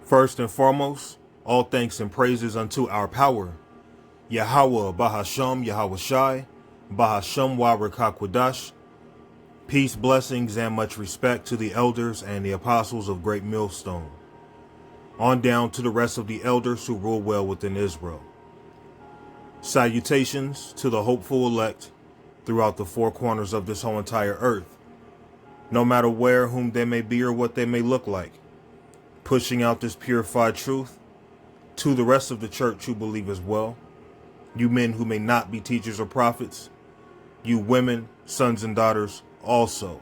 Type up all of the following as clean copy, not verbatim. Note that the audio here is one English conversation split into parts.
First and foremost, all thanks and praises unto our power, Yahweh Bahasham Yahweh Shai, Bahasham WarakakWadash. Peace, blessings, and much respect to the elders and the apostles of Great Millstone. On down to the rest of the elders who rule well within Israel. Salutations to the hopeful elect throughout the four corners of this whole entire earth, no matter where, whom they may be, or what they may look like, pushing out this purified truth to the rest of the church who believe as well, you men who may not be teachers or prophets, you women, sons and daughters also.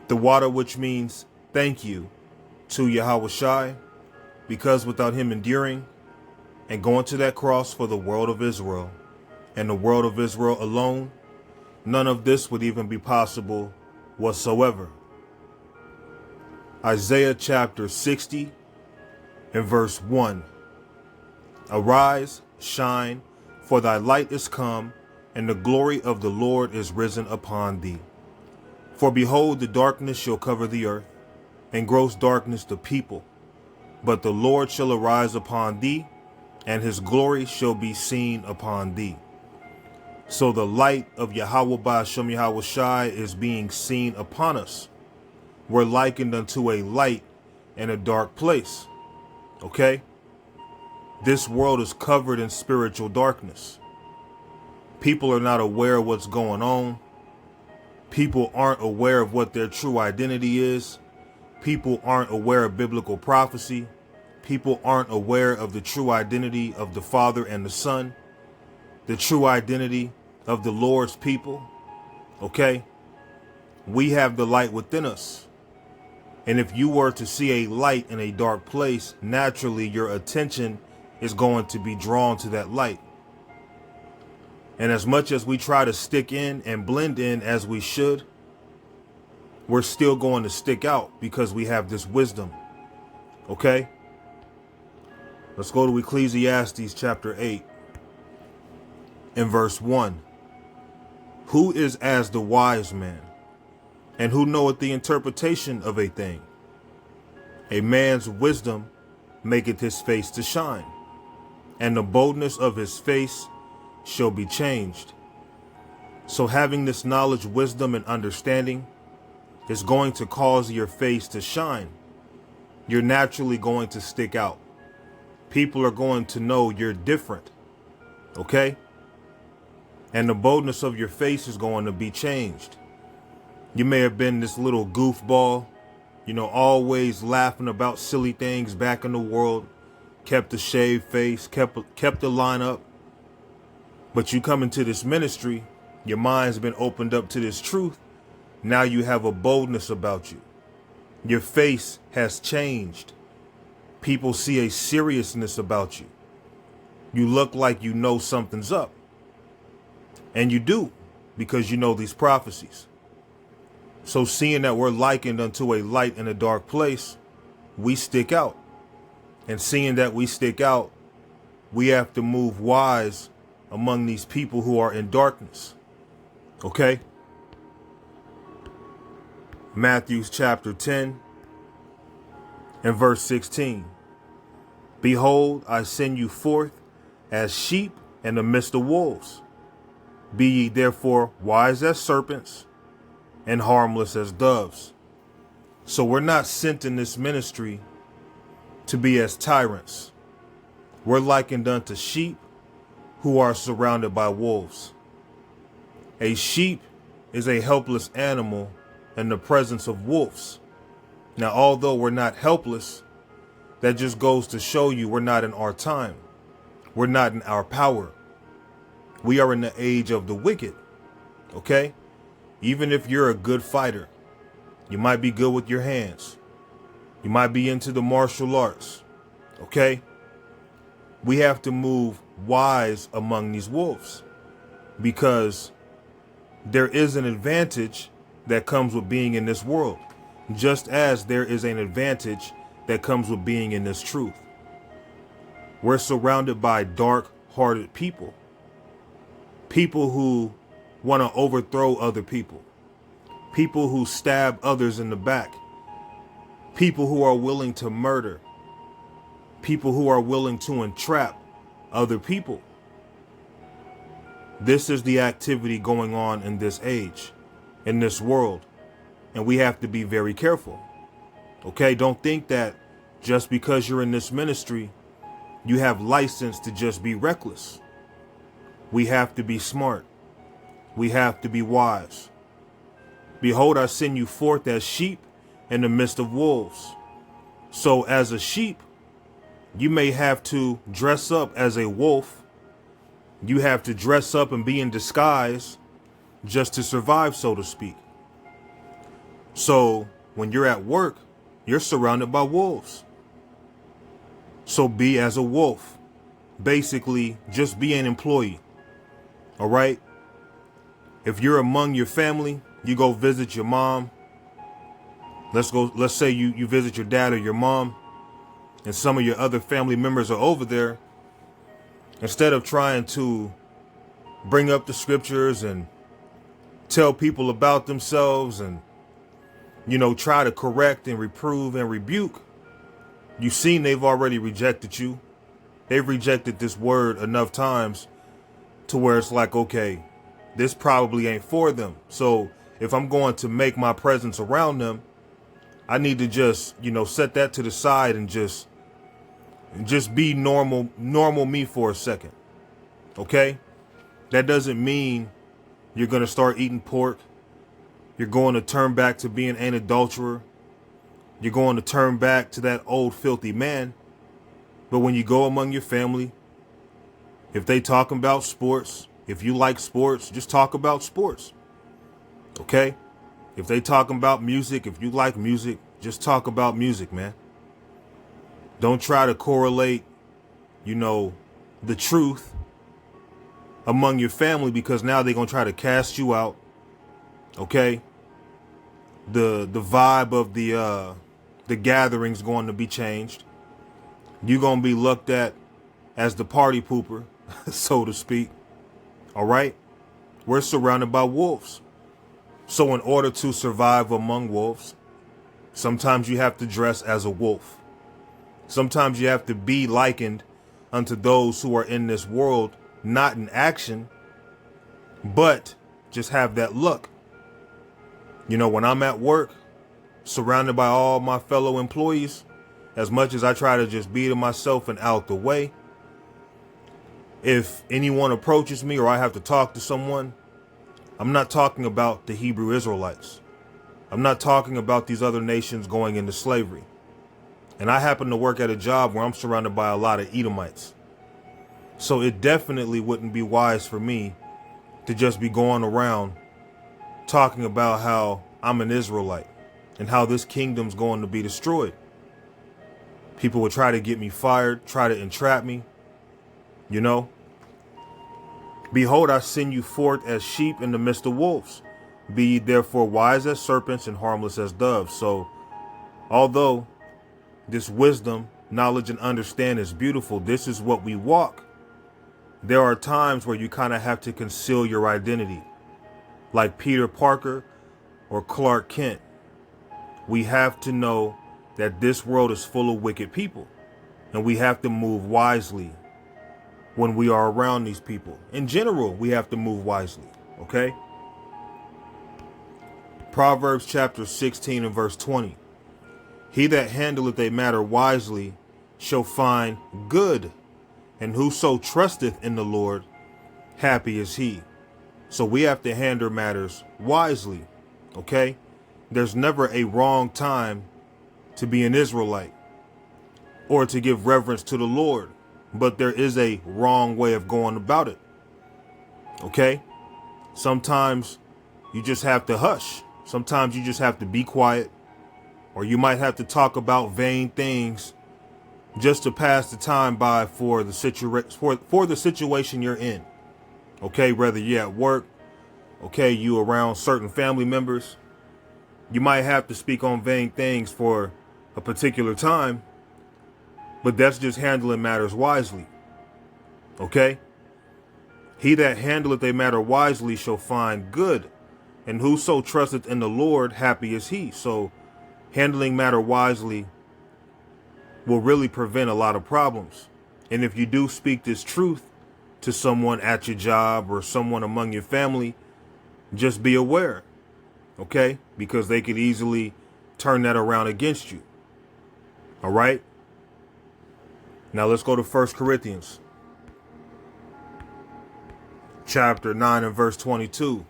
The water, which means thank you to Yahweh Shai, because without him enduring and going to that cross for the world of Israel, and the world of Israel alone, none of this would even be possible whatsoever. Isaiah chapter 60 and verse 1. Arise, shine, for thy light is come, and the glory of the Lord is risen upon thee. For behold, the darkness shall cover the earth, and gross darkness the people. But the Lord shall arise upon thee, and his glory shall be seen upon thee. So the light of Yahweh Ba'ashem Yahweh Shai is being seen upon us. We're likened unto a light in a dark place. Okay? This world is covered in spiritual darkness. People are not aware of what's going on. People aren't aware of what their true identity is. People aren't aware of biblical prophecy. People aren't aware of the true identity of the Father and the Son, the true identity of the Lord's people. Okay? We have the light within us. And if you were to see a light in a dark place, naturally your attention is going to be drawn to that light. And as much as we try to stick in and blend in as we should, we're still going to stick out because we have this wisdom. Okay? Let's go to Ecclesiastes chapter 8 and verse 1. Who is as the wise man, and who knoweth the interpretation of a thing? A man's wisdom maketh his face to shine, and the boldness of his face shall be changed. So having this knowledge, wisdom, and understanding is going to cause your face to shine. You're naturally going to stick out. People are going to know you're different. Okay? And the boldness of your face is going to be changed. You may have been this little goofball, always laughing about silly things back in the world, kept a shaved face, kept the line up. But you come into this ministry, your mind's been opened up to this truth. Now you have a boldness about you. Your face has changed. People see a seriousness about you. You look like you know something's up. And you do, because you know these prophecies. So seeing that we're likened unto a light in a dark place, we stick out. And seeing that we stick out, we have to move wise among these people who are in darkness. Okay? Matthew chapter 10 and verse 16. Behold, I send you forth as sheep in the midst of wolves. Be ye therefore wise as serpents and harmless as doves. So we're not sent in this ministry to be as tyrants. We're likened unto sheep who are surrounded by wolves. A sheep is a helpless animal in the presence of wolves. Now, although we're not helpless, that just goes to show you we're not in our time. We're not in our power. We are in the age of the wicked. Okay? Even if you're a good fighter, you might be good with your hands. You might be into the martial arts. Okay? We have to move wise among these wolves, because there is an advantage that comes with being in this world, just as there is an advantage that comes with being in this truth. We're surrounded by dark-hearted people. People who want to overthrow other people. People who stab others in the back. People who are willing to murder. people who are willing to entrap other people. This is the activity going on in this age, in this world, and we have to be very careful. Okay, don't think that just because you're in this ministry, you have license to just be reckless. We have to be smart. We have to be wise. Behold, I send you forth as sheep in the midst of wolves. So as a sheep, you may have to dress up as a wolf. You have to dress up and be in disguise just to survive, so to speak. So when you're at work, you're surrounded by wolves. So be as a wolf. Basically, just be an employee. All right? If you're among your family, you go visit your mom. Let's say you visit your dad or your mom, and some of your other family members are over there. Instead of trying to bring up the scriptures and tell people about themselves and, try to correct and reprove and rebuke, you've seen they've already rejected you. They've rejected this word enough times to where it's like, okay, this probably ain't for them. So if I'm going to make my presence around them, I need to just, set that to the side and just be normal me for a second. Okay? That doesn't mean you're going to start eating pork. You're going to turn back to being an adulterer. You're going to turn back to that old filthy man. But when you go among your family, if they talking about sports, if you like sports, just talk about sports. Okay? If they talking about music, if you like music, just talk about music, man. Don't try to correlate, the truth among your family, because now they're going to try to cast you out. Okay? The vibe of the gathering's going to be changed. You're going to be looked at as the party pooper, so to speak. All right? We're surrounded by wolves. So in order to survive among wolves, sometimes you have to dress as a wolf. Sometimes you have to be likened unto those who are in this world, not in action, but just have that look. When I'm at work, surrounded by all my fellow employees, as much as I try to just be to myself and out the way, if anyone approaches me or I have to talk to someone, I'm not talking about the Hebrew Israelites. I'm not talking about these other nations going into slavery. And I happen to work at a job where I'm surrounded by a lot of Edomites. So it definitely wouldn't be wise for me to just be going around talking about how I'm an Israelite and how this kingdom's going to be destroyed. People would try to get me fired, try to entrap me, Behold, I send you forth as sheep in the midst of wolves. Be ye therefore wise as serpents and harmless as doves. So, although this wisdom, knowledge, and understanding is beautiful, this is what we walk. There are times where you kind of have to conceal your identity. Like Peter Parker or Clark Kent. We have to know that this world is full of wicked people. And we have to move wisely when we are around these people. In general, we have to move wisely. Okay? Proverbs chapter 16 and verse 20. He that handleth a matter wisely shall find good, and whoso trusteth in the Lord, happy is he. So we have to handle matters wisely, okay? There's never a wrong time to be an Israelite or to give reverence to the Lord, but there is a wrong way of going about it, okay? Sometimes you just have to hush. Sometimes you just have to be quiet, or you might have to talk about vain things just to pass the time by for the situation you're in. Okay, whether you're at work, okay, you around certain family members, you might have to speak on vain things for a particular time, but that's just handling matters wisely. Okay? He that handleth a matter wisely shall find good, and whoso trusteth in the Lord, happy is he. So handling matter wisely will really prevent a lot of problems. And if you do speak this truth to someone at your job or someone among your family, just be aware, okay? Because they could easily turn that around against you. All right? Now let's go to 1 Corinthians chapter 9 and verse 22.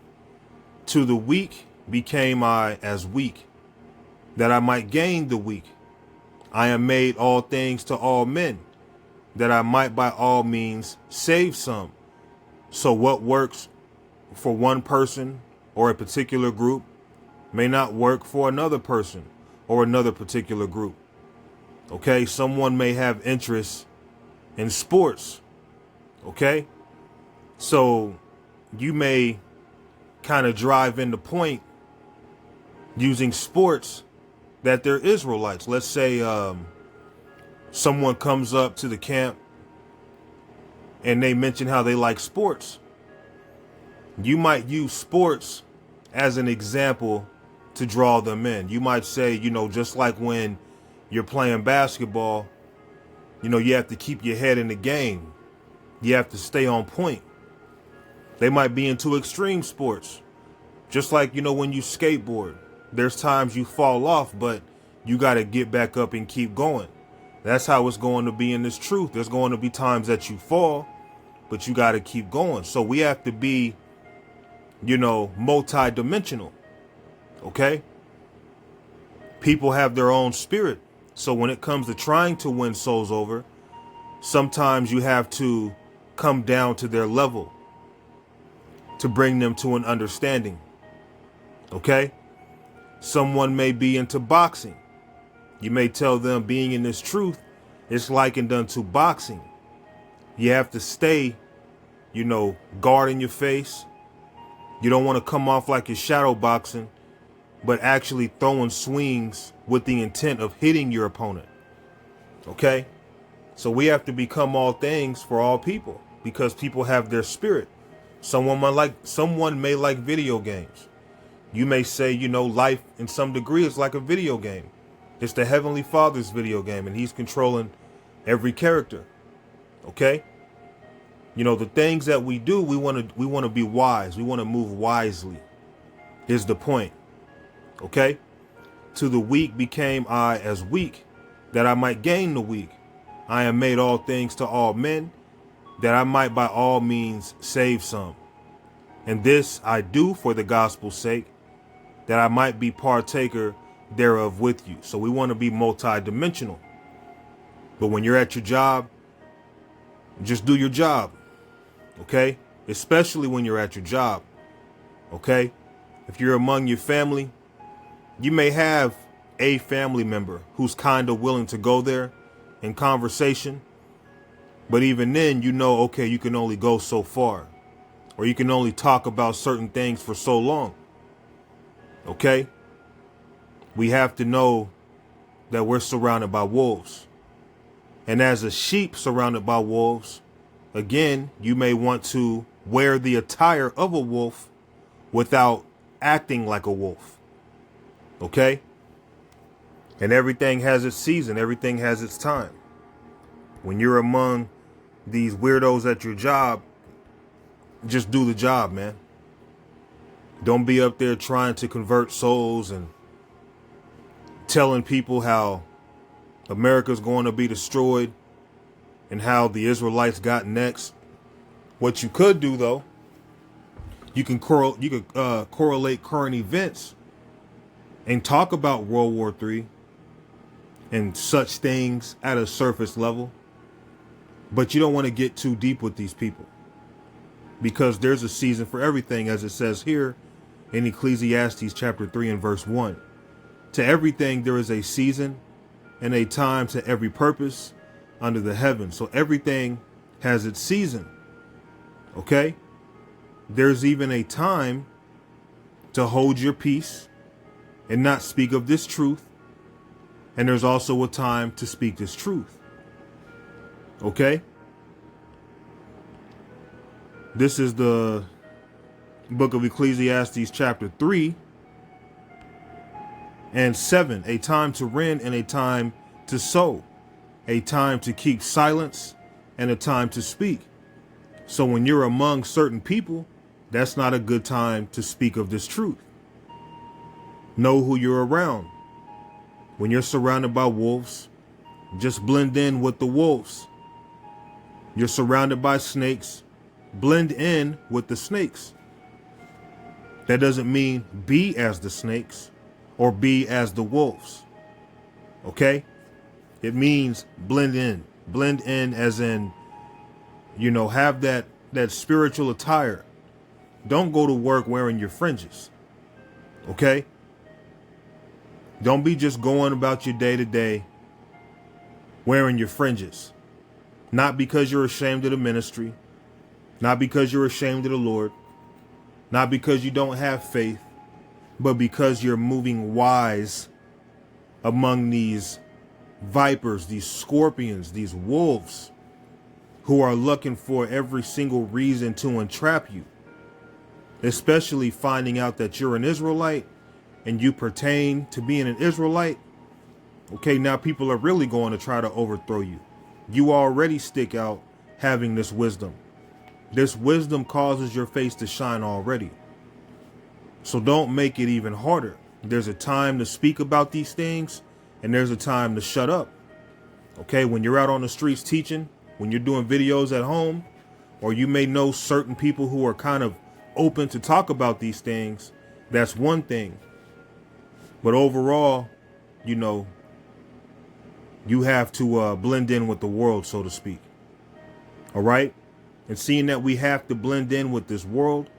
To the weak became I as weak, that I might gain the weak. I am made all things to all men, that I might by all means save some. So what works for one person or a particular group may not work for another person or another particular group. Okay, someone may have interest in sports. Okay, so you may kind of drive in the point using sports that they're Israelites. Let's say someone comes up to the camp and they mention how they like sports. You might use sports as an example to draw them in. You might say, just like when you're playing basketball, you have to keep your head in the game. You have to stay on point. They might be into extreme sports. Just like, when you skateboard, there's times you fall off, but you got to get back up and keep going. That's how it's going to be in this truth. There's going to be times that you fall, but you got to keep going. So we have to be, multi-dimensional. Okay? People have their own spirit. So when it comes to trying to win souls over, sometimes you have to come down to their level to bring them to an understanding. Okay? Someone may be into boxing. You may tell them being in this truth is likened unto boxing. You have to stay, guarding your face. You don't want to come off like you're shadow boxing, but actually throwing swings with the intent of hitting your opponent. Okay? So we have to become all things for all people because people have their spirit. Someone may like video games. You may say, life in some degree is like a video game. It's the Heavenly Father's video game, and He's controlling every character. Okay? The things that we do, we want to be wise. We want to move wisely. Is the point. Okay? To the weak became I as weak, that I might gain the weak. I am made all things to all men, that I might by all means save some. And this I do for the gospel's sake, that I might be partaker thereof with you. So we want to be multi-dimensional. But when you're at your job, just do your job. Okay? Especially when you're at your job. Okay? If you're among your family, you may have a family member who's kind of willing to go there in conversation. But even then, okay, you can only go so far. Or you can only talk about certain things for so long. Okay? We have to know that we're surrounded by wolves. And as a sheep surrounded by wolves, again, you may want to wear the attire of a wolf without acting like a wolf. Okay? And everything has its season. Everything has its time. When you're among these weirdos at your job, just do the job, man. Don't be up there trying to convert souls and telling people how America's going to be destroyed and how the Israelites got next. What you could do, though, you could correlate current events and talk about World War III and such things at a surface level. But you don't want to get too deep with these people because there's a season for everything, as it says here in Ecclesiastes chapter 3 and verse 1. To everything there is a season and a time to every purpose under the heaven. So everything has its season. Okay? There's even a time to hold your peace and not speak of this truth. And there's also a time to speak this truth. Okay? This is the book of Ecclesiastes chapter 3 and 7. A time to rend and a time to sow. a time to keep silence and a time to speak. So when you're among certain people, that's not a good time to speak of this truth. Know who you're around. When you're surrounded by wolves, just blend in with the wolves. You're surrounded by snakes, blend in with the snakes. That doesn't mean be as the snakes or be as the wolves. Okay? It means blend in. Blend in as in, have that spiritual attire. Don't go to work wearing your fringes. Okay? Don't be just going about your day to day wearing your fringes. Not because you're ashamed of the ministry. Not because you're ashamed of the Lord. Not because you don't have faith. But because you're moving wise among these vipers, these scorpions, these wolves who are looking for every single reason to entrap you. Especially finding out that you're an Israelite and you pertain to being an Israelite. Okay, now people are really going to try to overthrow you. You already stick out having this wisdom. This wisdom causes your face to shine already. So don't make it even harder. There's a time to speak about these things and there's a time to shut up. Okay, when you're out on the streets teaching, when you're doing videos at home, or you may know certain people who are kind of open to talk about these things, that's one thing. But overall, you have to blend in with the world, so to speak. All right. And seeing that we have to blend in with this world,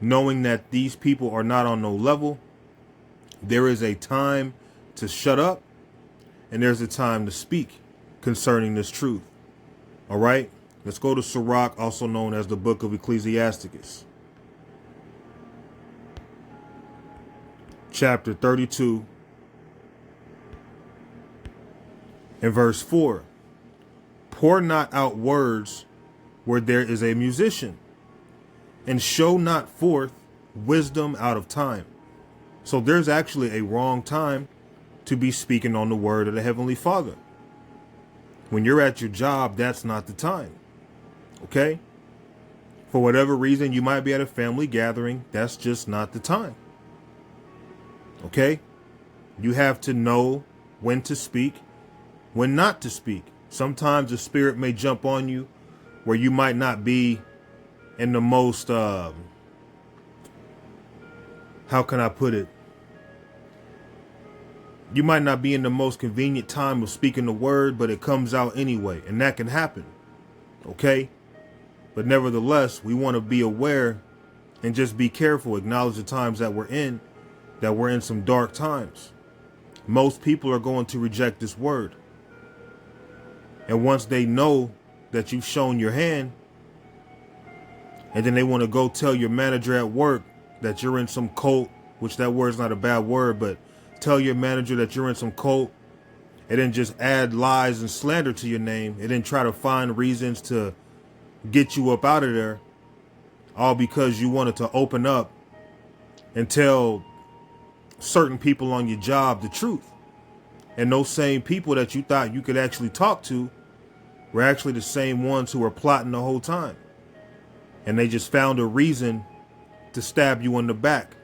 knowing that these people are not on no level, there is a time to shut up and there's a time to speak concerning this truth. All right. Let's go to Sirach, also known as the Book of Ecclesiasticus. Chapter 32 and verse 4. Pour not out words where there is a musician, and show not forth wisdom out of time. So there's actually a wrong time to be speaking on the word of the Heavenly Father. When you're at your job, that's not the time. Okay? For whatever reason, you might be at a family gathering. That's just not the time. Okay? You have to know when to speak, when not to speak. Sometimes the spirit may jump on you where you might not be in the most, how can I put it? You might not be in the most convenient time of speaking the word, but it comes out anyway, and that can happen. Okay? But nevertheless, we want to be aware and just be careful, acknowledge the times that we're in some dark times. Most people are going to reject this word. And once they know that you've shown your hand, and then they want to go tell your manager at work that you're in some cult, which that word's not a bad word, but tell your manager that you're in some cult, and then just add lies and slander to your name, and then try to find reasons to get you up out of there, all because you wanted to open up and tell certain people on your job the truth. And those same people that you thought you could actually talk to were actually the same ones who were plotting the whole time. And they just found a reason to stab you in the back.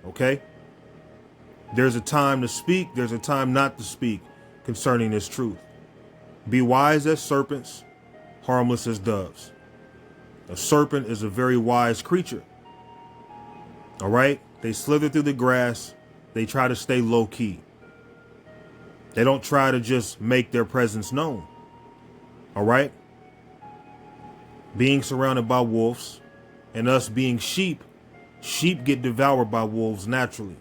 Okay? There's a time to speak. There's a time not to speak concerning this truth. Be wise as serpents, harmless as doves. A serpent is a very wise creature. All right? They slither through the grass. They try to stay low key. They don't try to just make their presence known. All right? Being surrounded by wolves and us being sheep get devoured by wolves naturally.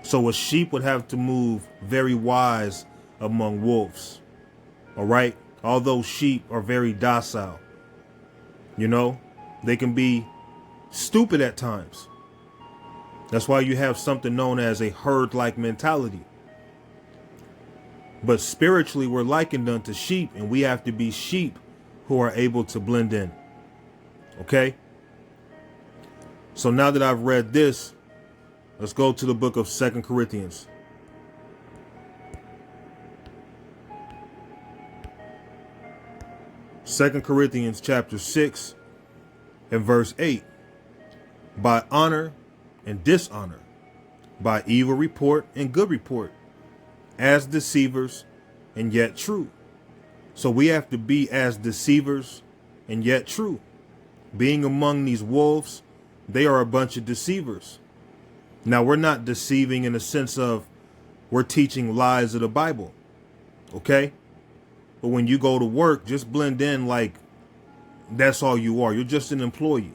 So a sheep would have to move very wise among wolves. All right? Although sheep are very docile, they can be stupid at times. That's why you have something known as a herd-like mentality. But spiritually, we're likened unto sheep, and we have to be sheep who are able to blend in. Okay? So now that I've read this, let's go to the book of 2 Corinthians. 2 Corinthians chapter 6 and verse 8. By honor and dishonor, by evil report and good report, as deceivers and yet true. So we have to be as deceivers and yet true. Being among these wolves, they are a bunch of deceivers. Now, we're not deceiving in the sense of we're teaching lies of the Bible, okay? But when you go to work, just blend in like that's all you are. You're just an employee,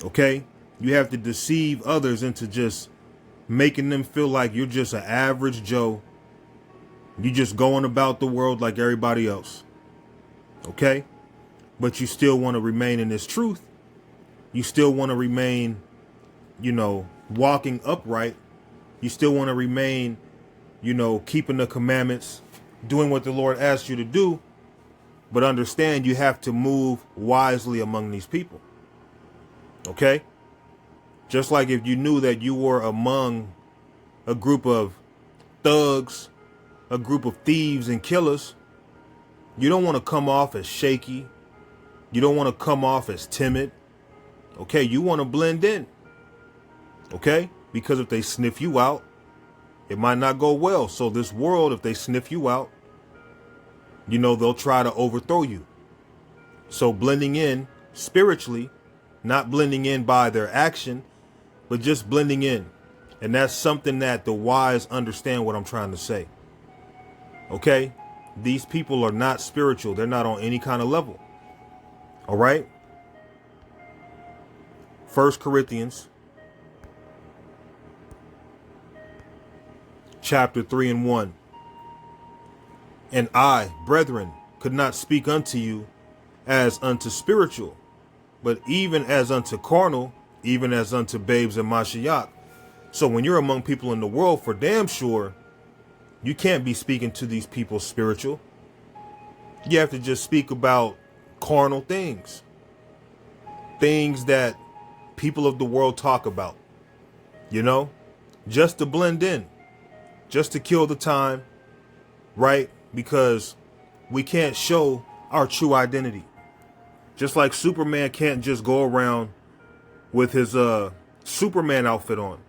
okay? You have to deceive others into just making them feel like you're just an average Joe. You just going about the world like everybody else, okay? But you still want to remain in this truth. You still want to remain, walking upright. You still want to remain, keeping the commandments, doing what the Lord asked you to do. But understand you have to move wisely among these people. Okay? Just like if you knew that you were among a group of thugs, a group of thieves and killers, you don't want to come off as shaky. You don't want to come off as timid. Okay, you want to blend in. Okay? Because if they sniff you out, it might not go well. So this world, if they sniff you out, they'll try to overthrow you. So blending in spiritually, not blending in by their action, but just blending in. And that's something that the wise understand what I'm trying to say. Okay? These people are not spiritual. They're not on any kind of level. All right? 1 Corinthians chapter 3 and 1. And I, brethren, could not speak unto you as unto spiritual, but even as unto carnal, even as unto babes in Mashiach. So when you're among people in the world, for damn sure, you can't be speaking to these people spiritual. You have to just speak about carnal things. Things that people of the world talk about, just to blend in, just to kill the time, right? Because we can't show our true identity. Just like Superman can't just go around with his Superman outfit on.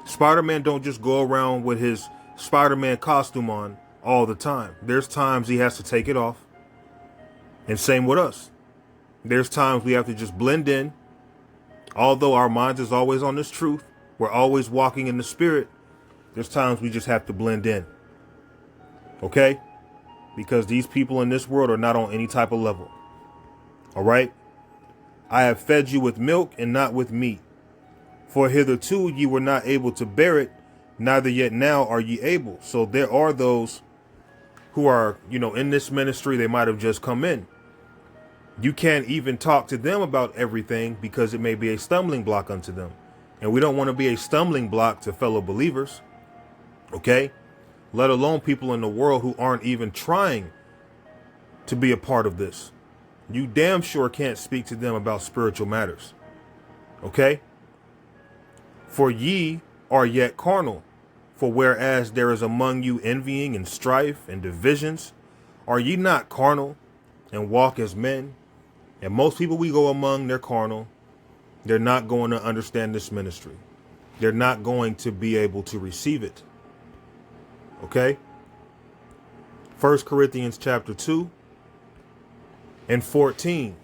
Spider-Man don't just go around with his Spider-Man costume on all the time. There's times he has to take it off. And same with us. There's times we have to just blend in. Although our minds is always on this truth, we're always walking in the spirit. There's times we just have to blend in. Okay? Because these people in this world are not on any type of level. All right? I have fed you with milk and not with meat. For hitherto ye were not able to bear it, neither yet now are ye able. So there are those who are, in this ministry, they might have just come in. You can't even talk to them about everything because it may be a stumbling block unto them. And we don't want to be a stumbling block to fellow believers. Okay? Let alone people in the world who aren't even trying to be a part of this. You damn sure can't speak to them about spiritual matters. Okay? For ye are yet carnal. For whereas there is among you envying and strife and divisions, are ye not carnal and walk as men? And most people we go among, they're carnal. They're not going to understand this ministry. They're not going to be able to receive it. Okay? 1 Corinthians chapter 2 and 14.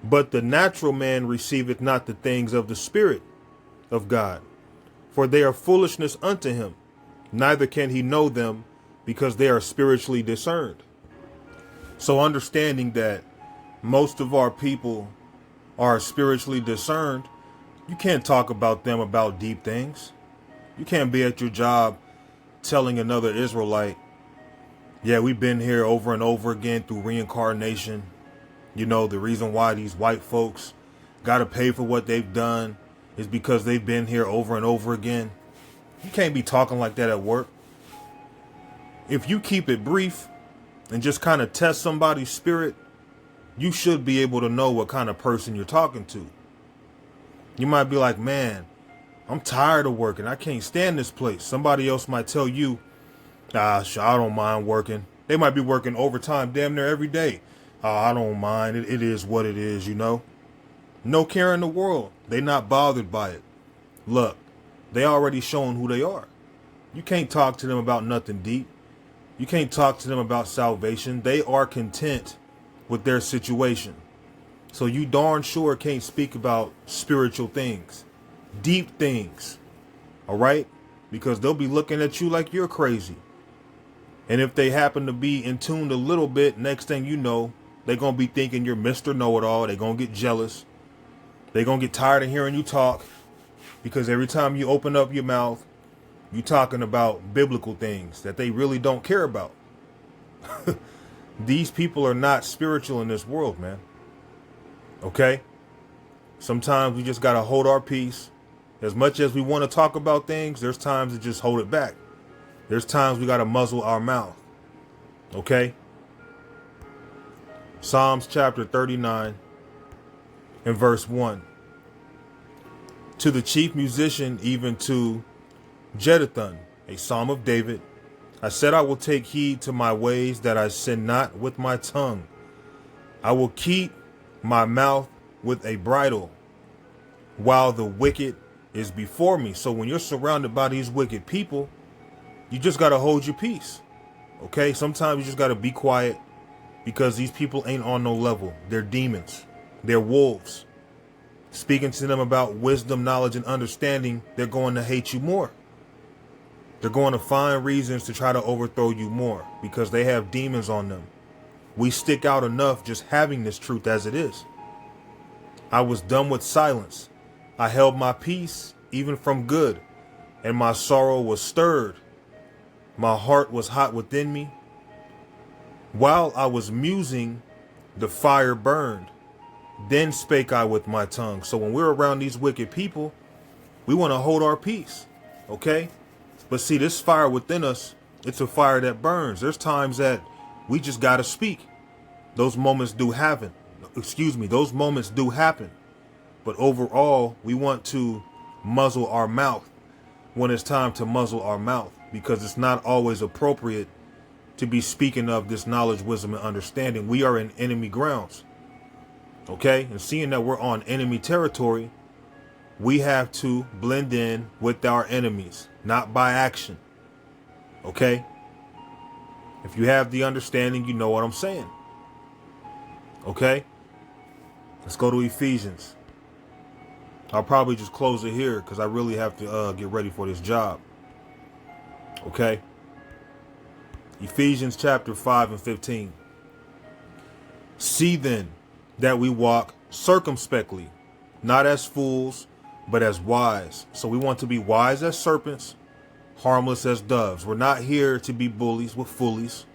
But the natural man receiveth not the things of the Spirit of God, for they are foolishness unto him. Neither can he know them, because they are spiritually discerned. So understanding that most of our people are spiritually discerned, you can't talk about them about deep things. You can't be at your job telling another Israelite, yeah, we've been here over and over again through reincarnation. The reason why these white folks got to pay for what they've done is because they've been here over and over again. You can't be talking like that at work. If you keep it brief and just kind of test somebody's spirit, you should be able to know what kind of person you're talking to. You might be like, man, I'm tired of working. I can't stand this place. Somebody else might tell you, I don't mind working. They might be working overtime damn near every day. I don't mind. It is what it is, you know. No care in the world. They not bothered by it. Look, they already shown who they are. You can't talk to them about nothing deep. You can't talk to them about salvation. They are content with their situation. So you darn sure can't speak about spiritual things, deep things. All right? Because they'll be looking at you like you're crazy. And if they happen to be in tune a little bit, next thing you know, they're going to be thinking you're Mr. Know-It-All. They're going to get jealous. They're going to get tired of hearing you talk. Because every time you open up your mouth, you're talking about biblical things that they really don't care about. These people are not spiritual in this world, man. Okay? Sometimes we just got to hold our peace. As much as we want to talk about things, there's times to just hold it back. There's times we got to muzzle our mouth. Okay? Psalms chapter 39 and verse 1. To the chief musician, even to Jeduthun, a psalm of David, I said, I will take heed to my ways, that I sin not with my tongue. I will keep my mouth with a bridle while the wicked is before me. So when you're surrounded by these wicked people, you just got to hold your peace. Okay? Sometimes you just got to be quiet, because these people ain't on no level. They're demons. They're wolves. Speaking to them about wisdom, knowledge, and understanding, they're going to hate you more. They're going to find reasons to try to overthrow you more, because they have demons on them. We stick out enough just having this truth as it is. I was done with silence. I held my peace even from good, and my sorrow was stirred. My heart was hot within me. While I was musing, the fire burned. Then spake I with my tongue. So when we're around these wicked people, we want to hold our peace. Okay? But see, this fire within us, it's a fire that burns. There's times that we just got to speak. Those moments do happen. Those moments do happen. But overall, we want to muzzle our mouth when it's time to muzzle our mouth, because it's not always appropriate to be speaking of this knowledge, wisdom, and understanding. We are in enemy grounds. Okay? And seeing that we're on enemy territory, we have to blend in with our enemies, not by action. Okay? If you have the understanding, you know what I'm saying. Okay? Let's go to Ephesians. I'll probably just close it here because I really have to get ready for this job. Okay? Ephesians chapter 5 and 15. See then that we walk circumspectly, not as fools, but as wise. So we want to be wise as serpents, harmless as doves. We're not here to be bullies with foolies.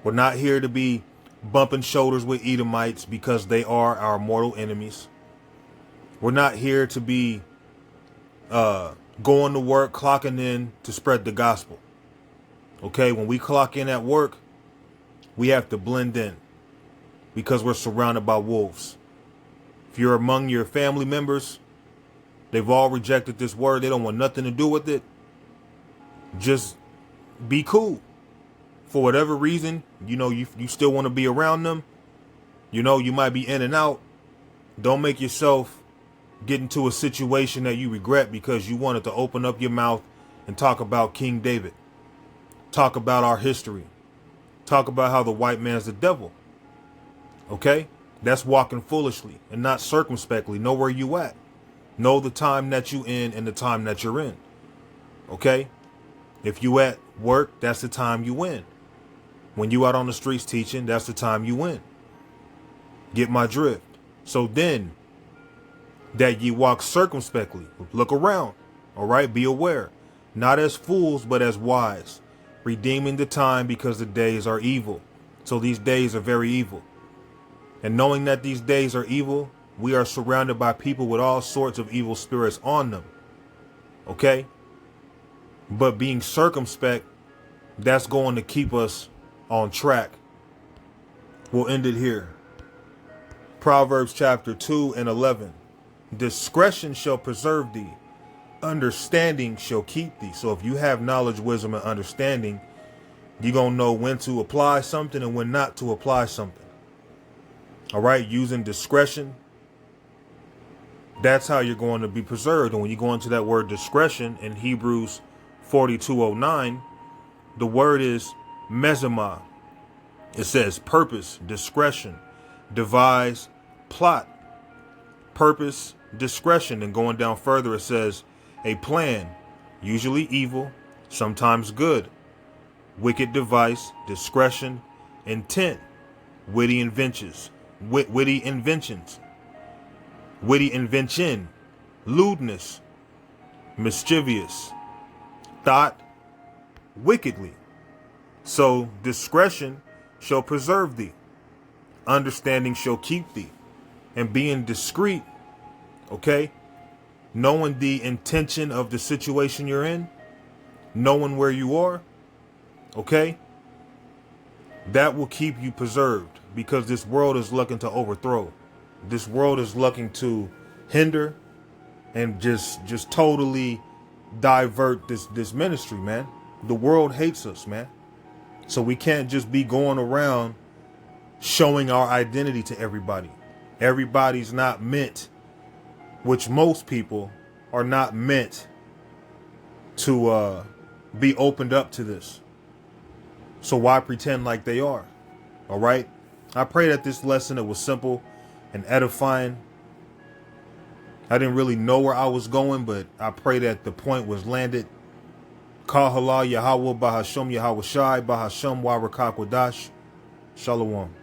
We're not here to be bumping shoulders with Edomites because they are our mortal enemies. We're not here to be going to work, clocking in to spread the gospel. Okay, when we clock in at work, we have to blend in because we're surrounded by wolves. If you're among your family members, they've all rejected this word. They don't want nothing to do with it. Just be cool. For whatever reason, you know, you still want to be around them. You know, you might be in and out. Don't make yourself get into a situation that you regret because you wanted to open up your mouth and talk about King David. Talk about our history. Talk about how the white man's the devil. Okay? That's walking foolishly and not circumspectly. Know where you at. Know the time that you in and the time that you're in. Okay? If you at work, that's the time you win. When you out on the streets teaching, that's the time you win. Get my drift. So then, that ye walk circumspectly. Look around. All right? Be aware. Not as fools, but as wise. Redeeming the time because the days are evil. So these days are very evil. And knowing that these days are evil, we are surrounded by people with all sorts of evil spirits on them. Okay? But being circumspect, that's going to keep us on track. We'll end it here. Proverbs chapter 2 and 11. Discretion shall preserve thee. Understanding shall keep thee. So if you have knowledge, wisdom, and understanding, You're going to know when to apply something and when not to apply something. All right. Using discretion. That's how you're going to be preserved. And when you go into that word discretion in Hebrews 42:09, the word is mezimah. It says purpose, discretion, devise, plot, purpose, discretion. And going down further, it says a plan, usually evil, sometimes good, wicked device, discretion, intent, witty inventions, witty invention, lewdness, mischievous, thought, wickedly. So discretion shall preserve thee, understanding shall keep thee, and being discreet, okay, knowing the intention of the situation you're in, knowing where you are, okay, that will keep you preserved, because this world is looking to overthrow. This world is looking to hinder and just totally divert this ministry, man. The world hates us, man. So we can't just be going around showing our identity to everybody. Everybody's not meant, which most people are not meant to be opened up to this. So why pretend like they are? All right. I pray that this lesson, it was simple and edifying. I didn't really know where I was going, but I pray that the point was landed. Kahala Yahweh Bahasham Yahweh Shai Bahasham Warakak Wadash. Shalom.